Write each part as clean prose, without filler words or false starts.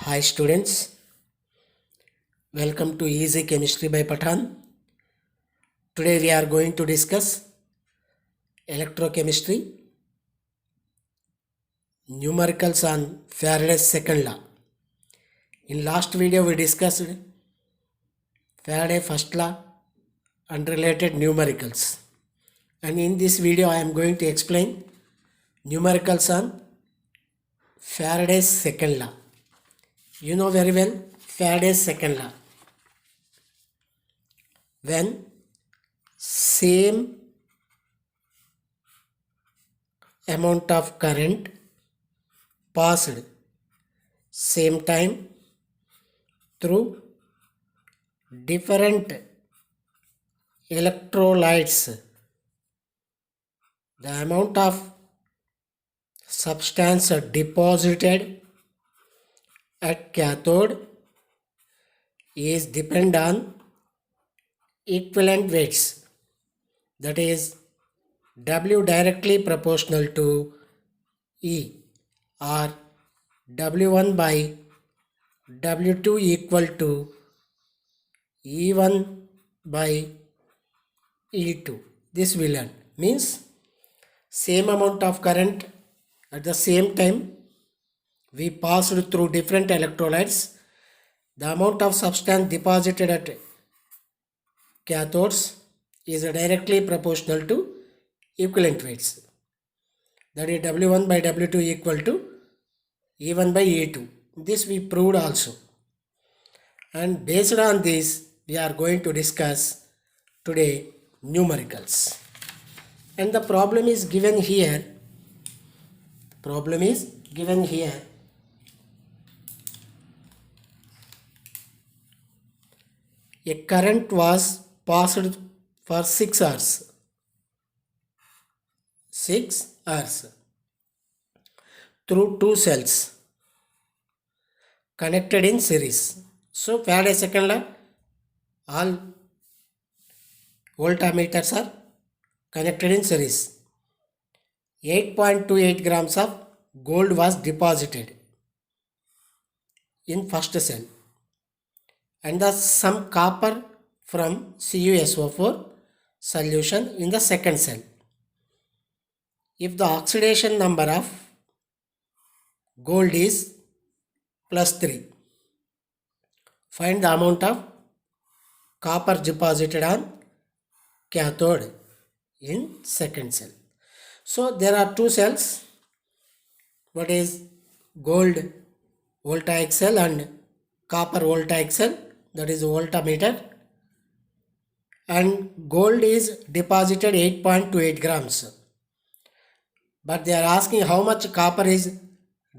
Hi students, welcome to Easy Chemistry by Pathan. Today we are going to discuss electrochemistry, numericals on Faraday's second law. In last video we discussed Faraday's first law and related numericals. And in this video I am going to explain numericals on Faraday's second law. You know very well Faraday's second law. When same amount of current passed same time through different electrolytes, the amount of substance deposited at cathode is depend on equivalent weights, that is W directly proportional to E, or W1 by W2 equal to E1 by E2. This we learn. Means same amount of current at the same time we passed through different electrolytes. The amount of substance deposited at cathodes is directly proportional to equivalent weights. That is W1 by W2 equal to E1 by E2. This we proved also. And based on this, we are going to discuss today numericals. And the problem is given here. A current was passed for 6 hours. 6 hours through two cells connected in series. So Faraday second law, all voltmeters are connected in series. 8.28 grams of gold was deposited in first cell, and some copper from CuSO4 solution in the second cell. If the oxidation number of gold is +3, find the amount of copper deposited on cathode in second cell. So there are two cells. What is gold voltaic cell and copper voltaic cell, that is voltmeter. And gold is deposited 8.28 grams. But they are asking how much copper is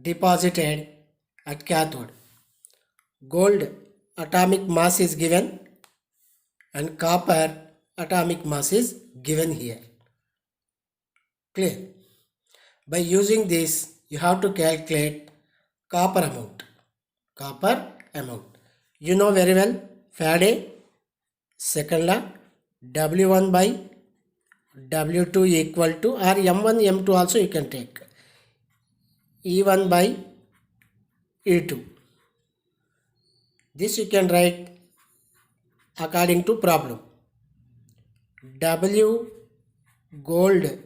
deposited at cathode. Gold atomic mass is given and copper atomic mass is given here. Clear? By using this, you have to calculate copper amount. You know very well Faraday second law, W1 by W2 equal to, or M1 M2 also you can take, E1 by E2. This you can write according to problem. W gold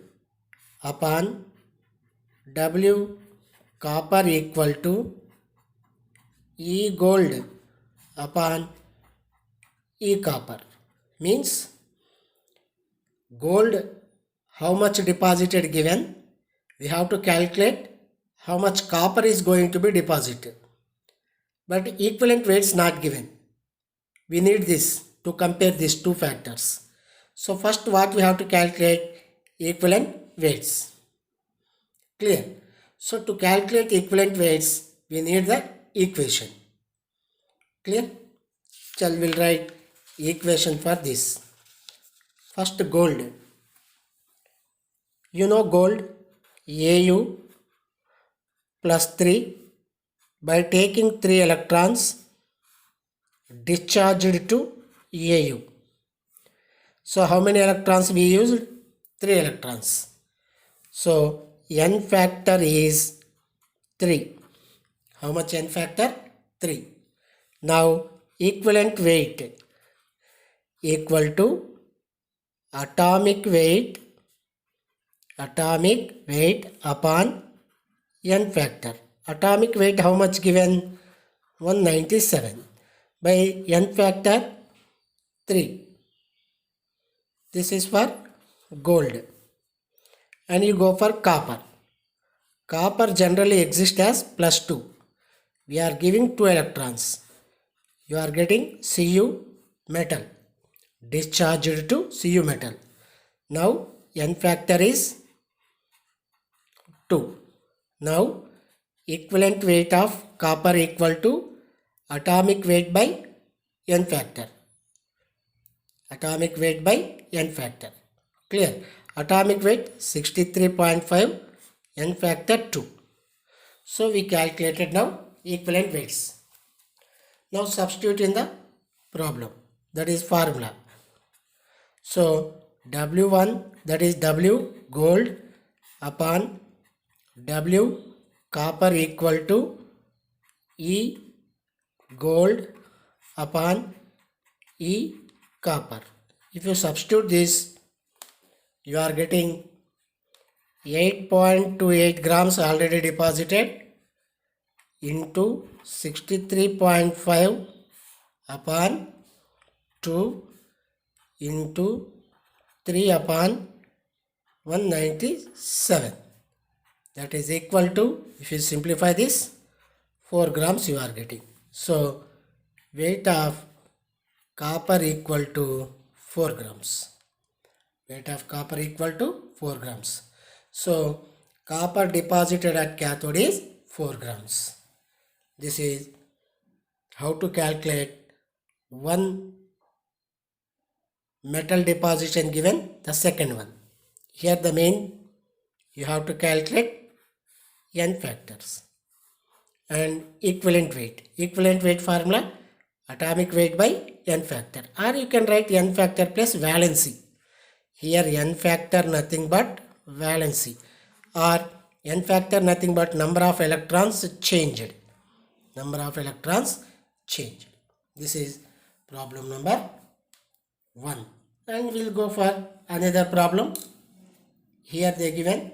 upon W copper equal to E gold upon E copper. Means gold how much deposited given, we have to calculate how much copper is going to be deposited. But equivalent weights not given. We need this to compare these two factors. So first what we have to calculate? Equivalent weights. Clear? So to calculate equivalent weights, we need the equation. Clear? Shall we'll write equation for this. First gold. You know gold, Au +3, by taking 3 electrons discharged to Au. So how many electrons we used? 3 electrons. So n factor is 3. How much n factor? 3. Now equivalent weight equal to atomic weight upon n factor. Atomic weight how much given? 197 by n factor 3. This is for gold. And you go for copper. Copper generally exists as +2. We are giving 2 electrons. You are getting Cu metal discharged to Cu metal. Now n factor is 2. Now equivalent weight of copper equal to atomic weight by n factor. Atomic weight by n factor. Clear? Atomic weight 63.5, n factor 2. So we calculated now equivalent weights. Now substitute in the problem. That is formula. So W1, that is W gold upon W copper equal to E gold upon E copper. If you substitute this, you are getting 8.28 grams already deposited into 63.5 upon 2 into 3 upon 197. That is equal to, if you simplify this, 4 grams you are getting. So weight of copper equal to 4 grams. Weight of copper equal to 4 grams. So copper deposited at cathode is 4 grams. This is how to calculate one metal deposition given the second one. Here the main you have to calculate n factors and equivalent weight. Equivalent weight formula atomic weight by n factor, or you can write n factor plus valency. Here n factor nothing but valency, or n factor nothing but number of electrons changed. Number of electrons changed. This is problem number 1. And we'll go for another problem. Here they given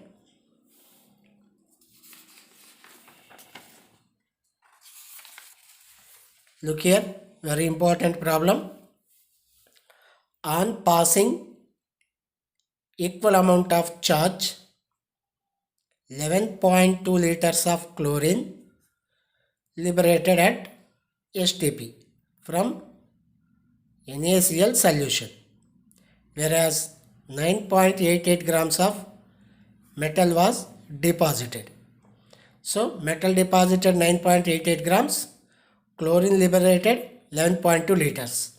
look here, very important problem. On passing equal amount of charge 11.2 liters of chlorine liberated at STP from NaCl solution, whereas 9.88 grams of metal was deposited. So metal deposited 9.88 grams, chlorine liberated 11.2 liters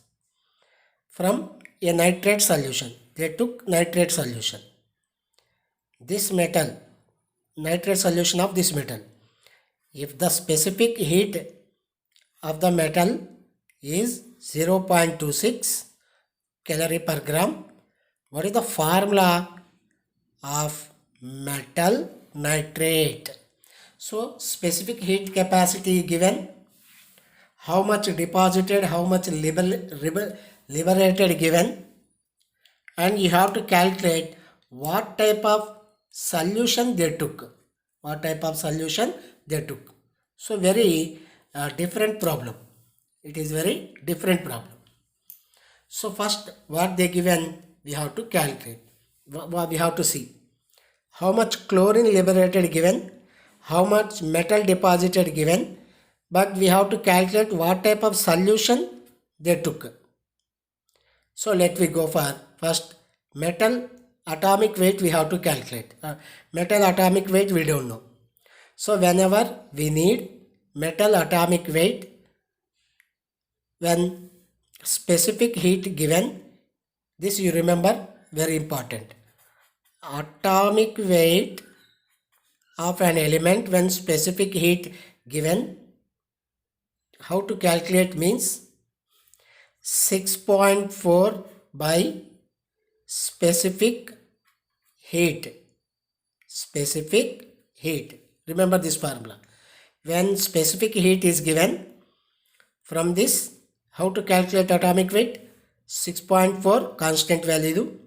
from a nitrate solution. They took nitrate solution. This metal, nitrate solution of this metal, if the specific heat of the metal is 0.26 calorie per gram, what is the formula of metal nitrate? So specific heat capacity given, how much deposited, how much liberated given, and you have to calculate what type of solution they took. What type of solution they took. So very different problem. It is very different problem. So first what they given, we have to calculate. We have to see how much chlorine liberated given, how much metal deposited given, but we have to calculate what type of solution they took. So let we go for first metal atomic weight we have to calculate. Metal atomic weight we don't know. So whenever we need metal atomic weight, when specific heat given, this you remember, very important. Atomic weight of an element when specific heat given, how to calculate means 6.4 by specific heat. Specific heat. Remember this formula. When specific heat is given, From this, how to calculate atomic weight? 6.4 constant value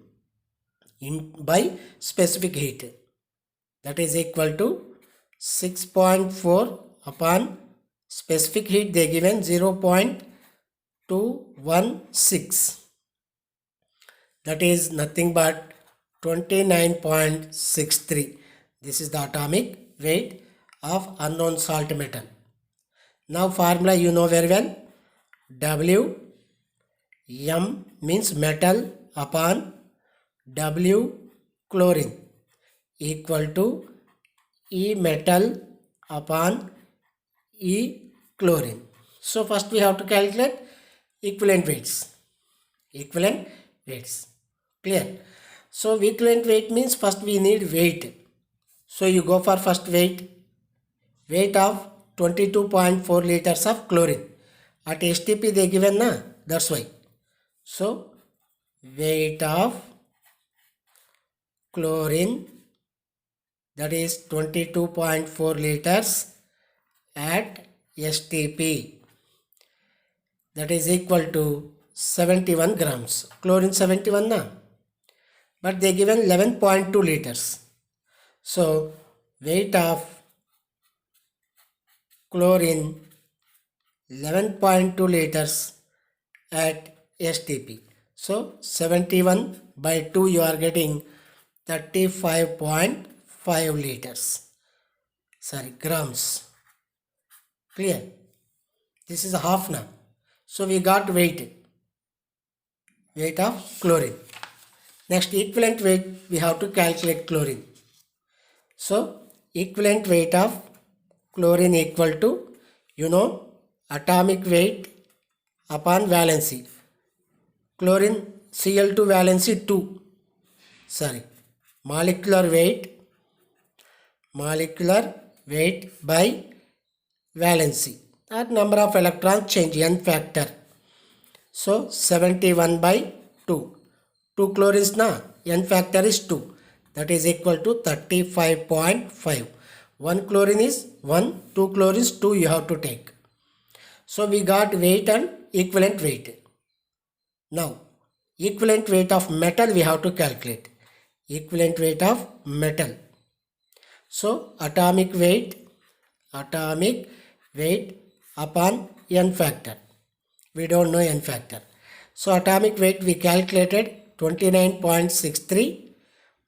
by specific heat. That is equal to 6.4 upon specific heat they given 0.216. That is nothing but 29.63. This is the atomic weight of unknown salt metal. Now formula you know very well. W M means metal upon W chlorine equal to E metal upon E chlorine. So first we have to calculate equivalent weights. Equivalent weights. Clear? So equivalent weight means first we need weight. So you go for first weight. Weight of 22.4 liters of chlorine. At STP they given na, that's why. So weight of chlorine, that is 22.4 liters at STP, that is equal to 71 grams. Chlorine 71 na, but they given 11.2 liters. So weight of chlorine 11.2 liters at STP. So 71 by 2 you are getting 35.5 liters. Grams. Clear? This is a half now. So we got weight of chlorine. Next equivalent weight we have to calculate chlorine. So equivalent weight of chlorine equal to, you know, atomic weight upon valency. Chlorine Cl2 valency 2. Molecular weight by valency. That number of electrons change, n factor. So 71 by 2. 2 chlorines na, n factor is 2. That is equal to 35.5. 1 chlorine is 1, 2 chlorines 2 you have to take. So we got weight and equivalent weight. Now equivalent weight of metal we have to calculate. Equivalent weight of metal. So atomic weight upon n factor. We don't know n factor. So atomic weight we calculated 29.63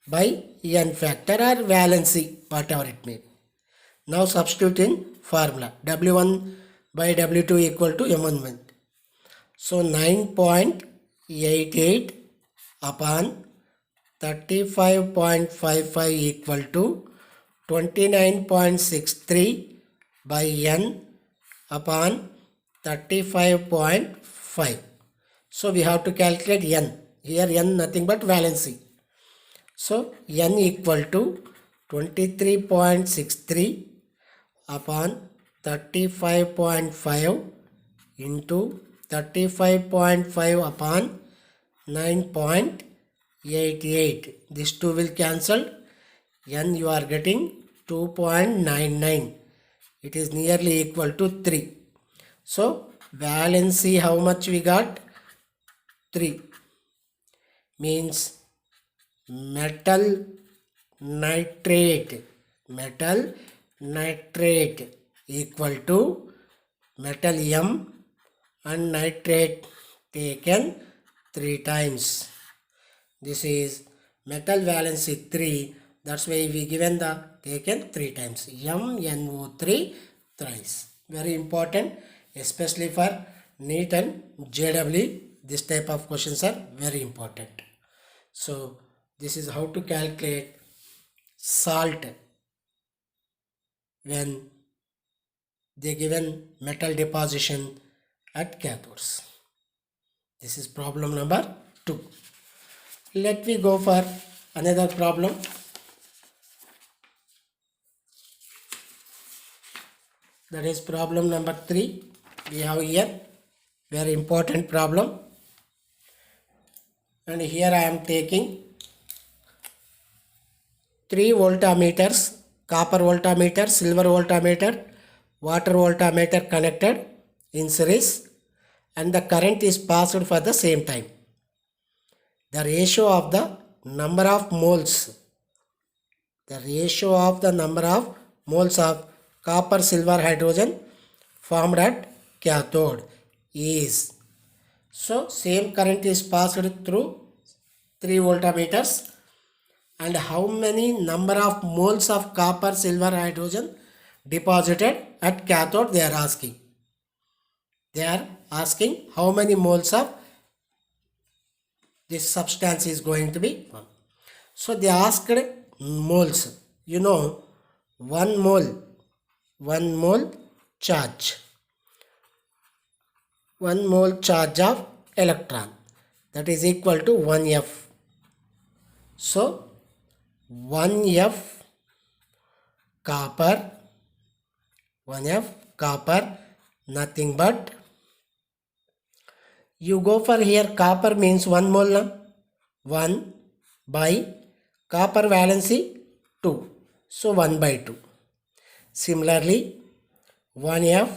by n factor or valency, whatever it may be. Now substitute in formula. W1 by W2 equal to M1. So 9.88 upon 35.55 equal to 29.63 by n upon 35.5. So we have to calculate n. Here n nothing but valency. So n equal to 23.63 upon 35.5 into 35.5 upon 9.88. This 2 will cancel. N you are getting 2.99. It is nearly equal to 3. So valency how much we got? 3. Means metal nitrate equal to metal M and nitrate taken 3 times. This is metal valency 3. That's why we given the taken 3 times. MnO3 thrice. Very important, especially for NEET and JEE. This type of questions are very important. So this is how to calculate salt when they given metal deposition at cathodes. This is problem number 2. Let me go for another problem. That is problem number 3. We have here very important problem. And here I am taking 3 voltmeters, copper voltmeter, silver voltmeter, water voltmeter connected in series and the current is passed for the same time. The ratio of the number of moles of copper, silver, hydrogen formed at cathode is, so same current is passed through 3 voltmeters, and how many number of moles of copper, silver, hydrogen deposited at cathode they are asking. They are asking how many moles of this substance is going to be. So they asked moles. You know, 1 mole charge. 1 mole charge of electron, that is equal to 1F. So 1F copper, nothing but, you go for here, copper means 1 mole na? 1 by copper valency 2, so 1 by 2. Similarly 1F,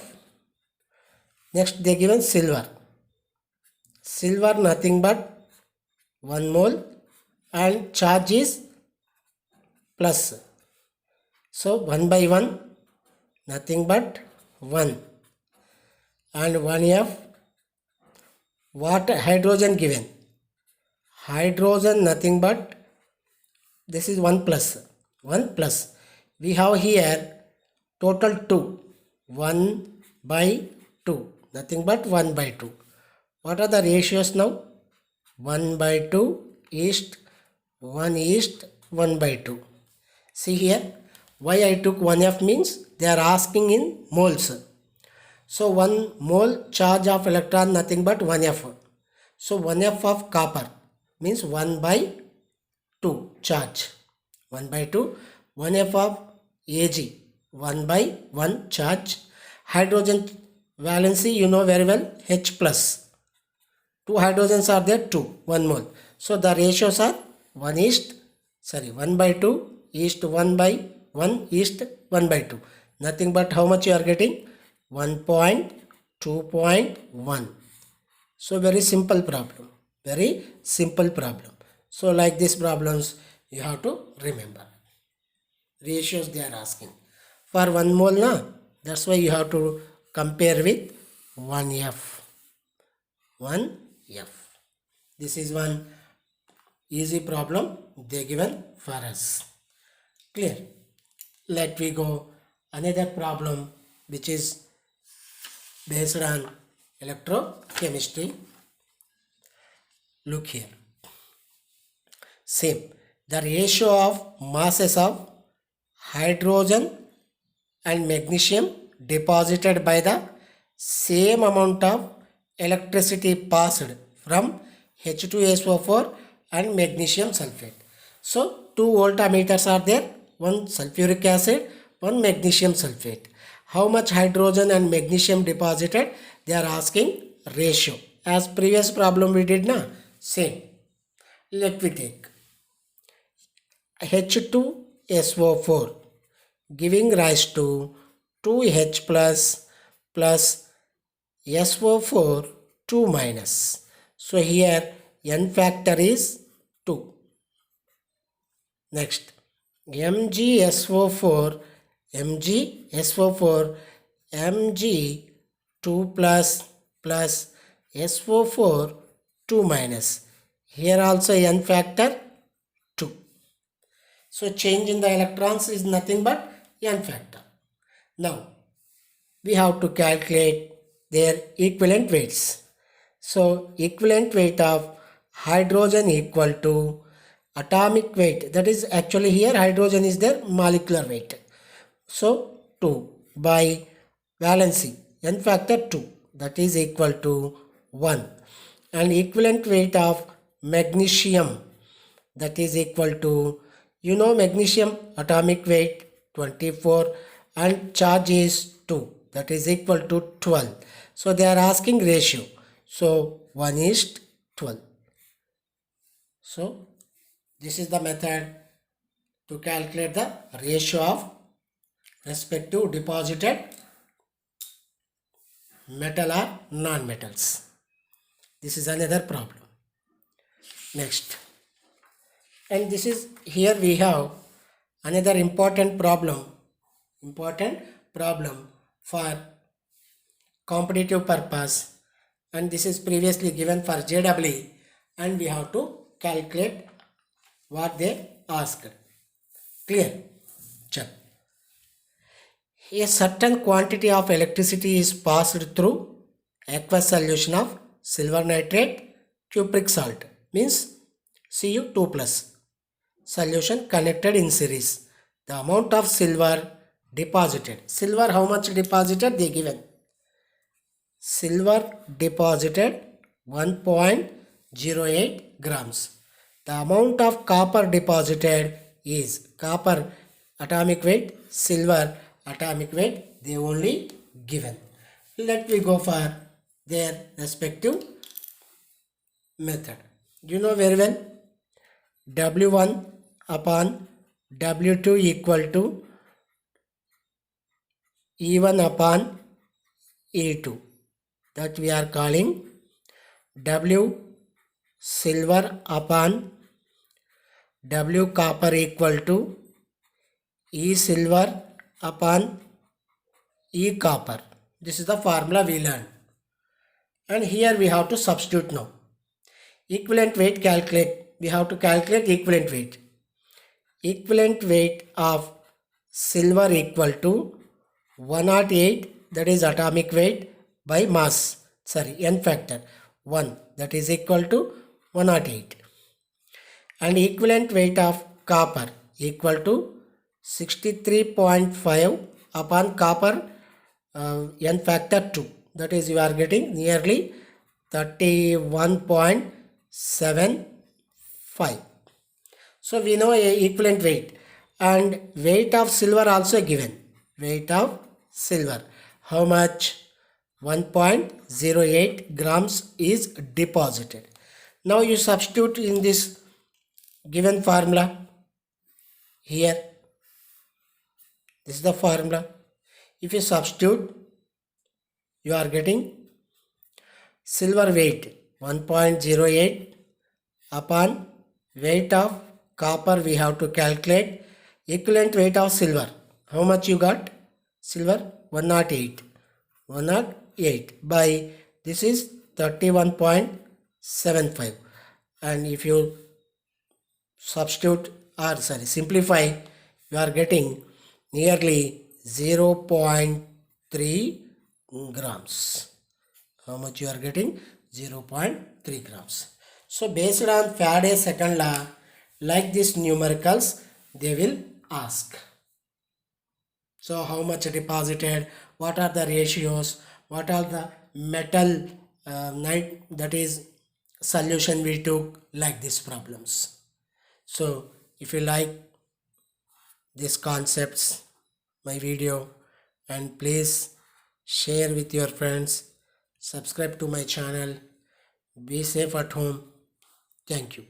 next they given silver nothing but 1 mole and charge is plus, so 1 by 1 nothing but 1, and 1F. What hydrogen given? Hydrogen nothing but, this is 1 plus. We have here total 2. 1 by 2. Nothing but 1 by 2. What are the ratios now? 1 by 2 is 1 is 1 by 2. See here, why I took 1F means they are asking in moles. So 1 mole charge of electron nothing but 1F. So 1F of copper means 1 by 2 charge. 1 by 2. 1F of Ag 1 by 1 charge. Hydrogen valency you know very well, H plus. 2 hydrogens are there, 2, 1 mole. So the ratios are 1 by 2 is to 1 by 1 is to 1 by 2. Nothing but how much you are getting? 1.2.1. So very simple problem. So like these problems you have to remember. Ratios they are asking. For 1 mole na, that's why you have to compare with 1F. This is one easy problem they given for us. Clear? Let we go another problem which is based on electrochemistry. Look here. Same. The ratio of masses of hydrogen and magnesium deposited by the same amount of electricity passed from H2SO4 and magnesium sulfate. So 2 voltmeters are there, one sulfuric acid, one magnesium sulfate. How much hydrogen and magnesium deposited? They are asking ratio. As previous problem we did na, same. Let me take H2SO4 giving rise to 2H plus SO4 2 minus. So here N factor is 2. Next MgSO4 Mg2 plus SO4 2 minus. Here also N factor 2. So change in the electrons is nothing but N factor. Now we have to calculate their equivalent weights. So equivalent weight of hydrogen equal to atomic weight, that is actually here hydrogen is their molecular weight. So 2 by valency N factor 2, that is equal to 1, and equivalent weight of magnesium, that is equal to, you know, magnesium atomic weight 24 and charge is 2, that is equal to 12. So they are asking ratio. So 1 is 12. So this is the method to calculate the ratio of respective deposited metal or non-metals. This is another problem. Next, and this is here we have another important problem for competitive purpose, and this is previously given for JEE, and we have to calculate what they asked. Clear? Check. A certain quantity of electricity is passed through aqueous solution of silver nitrate cupric salt, means Cu2 plus solution connected in series. The amount of silver deposited. Silver, how much deposited? They given. Silver deposited 1.08 grams. The amount of copper deposited is copper atomic weight, silver atomic weight, they only given. Let me go for their respective method. You know very well, W1 upon W2 equal to E1 upon E2. That we are calling W silver upon W copper equal to E silver upon E copper. This is the formula we learned. And here we have to substitute now. Equivalent weight calculate. We have to calculate equivalent weight. Equivalent weight of silver equal to 108, that is atomic weight, by mass, n factor 1, that is equal to 108. And equivalent weight of copper equal to 63.5 upon copper n factor 2, that is you are getting nearly 31.75. So we know a equivalent weight, and weight of silver also given. Weight of silver, how much? 1.08 grams is deposited. Now you substitute in this given formula here. This is the formula. If you substitute, you are getting silver weight 1.08 upon weight of copper. We have to calculate equivalent weight of silver. How much you got? Silver 108 by this is 31.75, and if you substitute or simplify, you are getting nearly 0.3 grams. How much you are getting? 0.3 grams. So based on Faraday's second law, like these numericals, they will ask. So how much deposited, what are the ratios, what are the metal that is solution we took, like these problems. So if you like these concepts, my video, and please share with your friends, subscribe to my channel, be safe at home. Thank you.